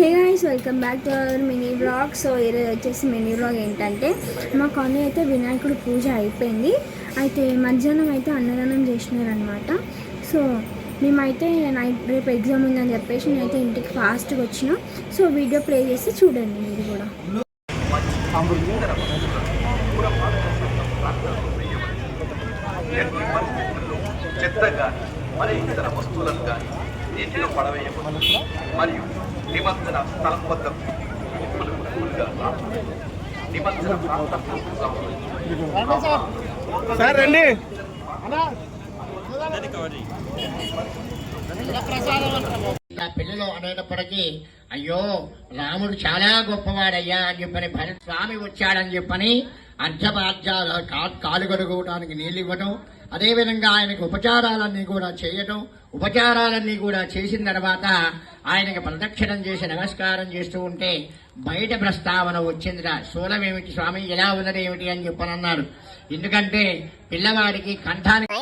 Hey guys, welcome back to our mini vlog. So ఈరోజు వచ్చేసి mini vlog ఏంటంటే మా కాలనీ అయితే వినాయకుడు పూజ అయిపోయింది. అయితే మధ్యాహ్నం అయితే అన్నదానం చేసినారనమాట. సో మేమైతే రేపు ఎగ్జామ్ ఉందని చెప్పేసి నేనైతే ఇంటికి ఫాస్ట్గా వచ్చిన. సో వీడియో ప్లే చేసి చూడండి మీరు కూడా. చెత్తగా మరి ఇతర వస్తువులను కానీ నీటిలో పడవేయకూడదు మరియు నిమజ్జన స్థలం వద్ద నిమజ్జన పిల్లలు అనేటప్పటికీ అయ్యో రాముడు చాలా గొప్పవాడయ్యా అని చెప్పని భరత స్వామి వచ్చాడని చెప్పని అర్ధపాద్యాల కాలు కడుకోవడానికి నీళ్ళు ఇవ్వటం, అదేవిధంగా ఆయనకు ఉపచారాలన్నీ కూడా చేయటం, ఉపచారాలన్నీ కూడా చేసిన తర్వాత ఆయనకి ప్రదక్షిణం చేసి నమస్కారం చేస్తూ ఉంటే బయట ప్రస్తావన వచ్చిందిరా, శూలం ఏమిటి స్వామి, ఎలా ఉన్నది ఏమిటి అని చెప్పని అన్నారు. ఎందుకంటే పిల్లవాడికి కంఠానికి